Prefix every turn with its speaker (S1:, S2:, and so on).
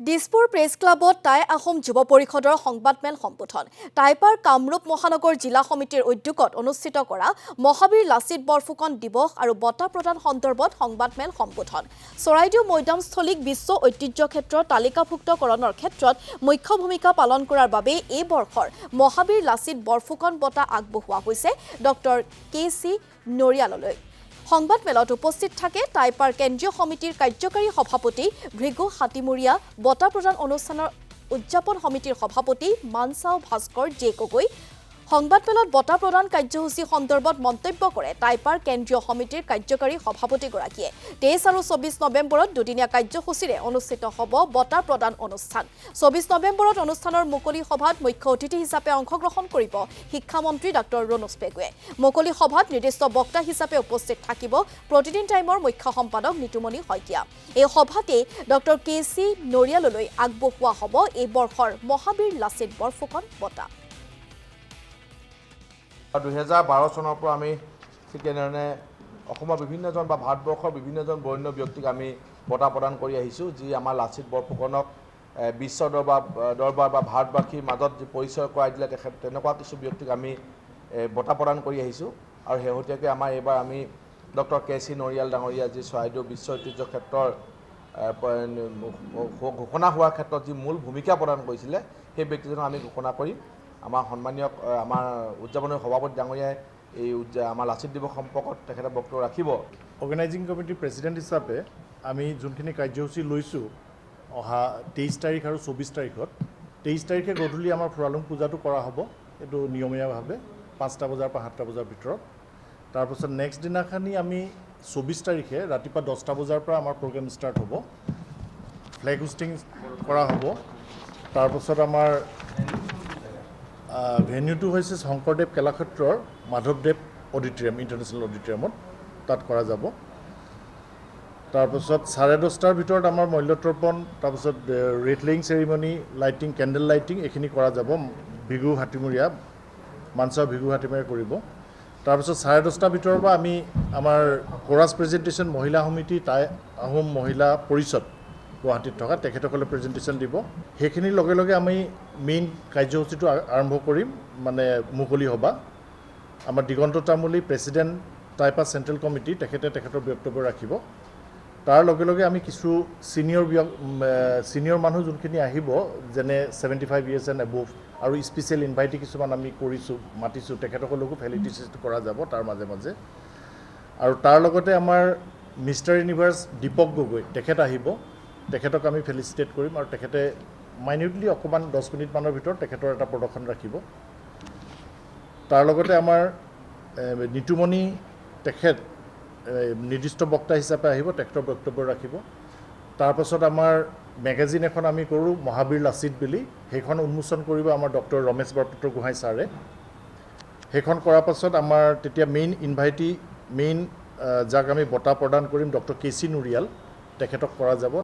S1: Dispur press ক্লাবত টাই আহোম যুৱ পৰিষদৰ সংবাদমেল সম্বোধন টাইপাৰ কামৰূপ মহানগৰ জিলা সমিতিৰ উদ্যোগত অনুষ্ঠিত কৰা মহাবীৰ লাচিত বৰফুকন দিৱস আৰু বঁটা প্ৰদান সন্দৰ্ভত সংবাদমেল সম্বোধন চৰাইদেউ মৈদামস্থলীক বিশ্ব ঐতিহ্য ক্ষেত্ৰৰ তালিকাভুক্তকৰণৰ ক্ষেত্ৰত মুখ্য ভূমিকা পালন কৰাৰ বাবে এই বৰ্ষৰ মহাবীৰ লাচিত বৰফুকন বঁটা আগবঢ়োৱা হৈছে ডক্টৰ কে.চি. নৰিয়াললৈ সংবাদমেলত উপস্থিত থাকে টাইপাৰ কেন্দ্ৰীয় সমিতিৰ কাৰ্যকাৰী সভাপতি ভৃগু হাতীমুৰীয়া বঁটা প্ৰদান অনুষ্ঠানৰ উদযাপন সমিতিৰ সভাপতি মানচাও ভাস্কৰ জে গগৈ সংবাদমেলত বঁটা প্ৰদান কাৰ্যসূচী সন্দৰ্ভত মন্তব্য কৰে টাইপাৰ কেন্দ্ৰীয় সমিতিৰ কাৰ্যকাৰী সভাপতিগৰাকীয়ে 23 আৰু 24 নৱেম্বৰত দুদিনীয়া কাৰ্যসূচীৰে অনুষ্ঠিত হ'ব বঁটা প্ৰদান অনুষ্ঠান 24 নৱেম্বৰত অনুষ্ঠানৰ মুকলি সভাত মুখ্য অতিথি হিচাপে অংশগ্ৰহণ কৰিব শিক্ষামন্ত্ৰী ডক্টৰ ৰণোজ পেগুৱে মুকলি সভাত নিৰ্দিষ্ট বক্তা হিচাপে উপস্থিত থাকিব প্ৰতিদিন টাইমৰ মুখ্য সম্পাদক নিতুমণি শইকীয়া এই সভাতে ডক্টৰ কে.চি. নৰিয়াললৈ আগবঢ়োৱা হ'ব এই বৰ্ষৰ মহাবীৰ লাচিত বৰফুকন বঁটা
S2: 2012 চনৰ পৰা আমি ঠিক তেনেধৰণে অসমৰ বিভিন্নজন বা ভাৰতবৰ্ষৰ বিভিন্নজন বৰেণ্য ব্যক্তিক আমি বঁটা প্ৰদান কৰি আহিছোঁ যি আমাৰ লাচিত বৰফুকনক বিশ্ব দৰবাৰ বা ভাৰতবাসীৰ মাজত যি পৰিচয় কৰাই দিলে তেখেত তেনেকুৱা কিছু ব্যক্তিক আমি বঁটা প্ৰদান কৰি আহিছোঁ আৰু শেহতীয়াকৈ আমাৰ এইবাৰ আমি ডক্টৰ কে.চি. নৰিয়াল ডাঙৰীয়া যি চৰাইদেউ বিশ্ব ঐতিহ্য ক্ষেত্ৰৰ ঘোষণা হোৱাৰ ক্ষেত্ৰত যি মূল ভূমিকা প্ৰদান কৰিছিলে সেই ব্যক্তিজনক আমি ঘোষণা কৰিম আমাৰ সন্মানীয় আমাৰ উদযাপনৰ সভাপতি ডাঙৰীয়াই এই আমাৰ লাচিত দিৱস সম্পৰ্কত তেখেতে বক্তব্য ৰাখিব
S3: অৰ্গেনাইজিং কমিটিৰ প্ৰেচিডেণ্ট হিচাপে আমি যোনখিনি কাৰ্যসূচী লৈছোঁ অহা 23 তাৰিখ আৰু 24 তাৰিখত 23 তাৰিখে গধূলি আমাৰ ফুৰালুং পূজাটো কৰা হ'ব এইটো নিয়মীয়াভাৱে 5টা বজাৰ পৰা 7টা বজাৰ ভিতৰত তাৰপিছত নেক্সট দিনাখনি আমি 24 তাৰিখে ৰাতিপুৱা 10টা বজাৰ পৰা আমাৰ প্ৰগ্ৰেম ষ্টাৰ্ট হ'ব ফ্লেগ হোষ্টিং কৰা হ'ব তাৰপিছত আমাৰ ভেন্যুটো হৈছে শংকৰদেৱ কলাক্ষেত্ৰৰ মাধৱদেৱ অডিটৰিয়াম ইণ্টাৰনেশ্যনেল অডিটৰিয়ামত তাত কৰা যাব তাৰপিছত 10:30টাৰ ভিতৰত আমাৰ মল্যতৰ্পণ তাৰপিছত red laying ceremony lighting candle lighting এইখিনি কৰা যাব ভৃগু হাতীমুৰীয়া মানচাও ভৃগু হাতীমুৰীয়া কৰিব তাৰপিছত 10:30টাৰ ভিতৰৰ পৰা আমি আমাৰ কোৰাছ প্ৰেজেণ্টেশ্যন মহিলা সমিতি টাই আহোম মহিলা পৰিষদ গুৱাহাটীত থকা তেখেতসকলে প্ৰেজেণ্টেশ্যন দিব সেইখিনিৰ লগে লগে আমি মেইন কাৰ্যসূচীটো আৰম্ভ কৰিম মানে মুকলি সভা আমাৰ দিগন্ত তামুলী প্ৰেচিডেণ্ট টাইপাৰ চেণ্ট্ৰেল কমিটি তেখেতৰ বক্তব্য ৰাখিব তাৰ লগে লগে আমি কিছু ছিনিয়ৰ মানুহ যোনখিনি আহিব যেনে 75 years এণ্ড এবভ আৰু স্পেচিয়েল ইনভাইটি কিছুমান আমি মাতিছোঁ তেখেতসকলকো ফেলিচিটেট কৰা যাব তাৰ মাজে মাজে আৰু তাৰ লগতে আমাৰ মিষ্টাৰ ইউনিভাৰ্ছ দীপক গগৈ তেখেত আহিব তেখেতক আমি ফেলিচিটেট কৰিম আৰু তেখেতে মাইনিউটলি অকণমান 10 মিনিটমানৰ ভিতৰত তেখেতৰ এটা প্ৰদৰ্শন ৰাখিব তাৰ লগতে আমাৰ নিতুমণি তেখেত নিৰ্দিষ্ট বক্তা হিচাপে আহিব তেখেতৰ বক্তব্য ৰাখিব তাৰপাছত আমাৰ মেগাজিন এখন আমি কৰোঁ মহাবীৰ লাচিত বুলি সেইখন উন্মোচন কৰিব আমাৰ ডক্টৰ ৰমেশ বৰপাত্ৰ গোহাঁই ছাৰে সেইখন কৰাৰ পাছত আমাৰ তেতিয়া মেইন যাক আমি বঁটা প্ৰদান কৰিম ডক্টৰ কে.চি. নৰিয়াল তেখেতক কৰা যাব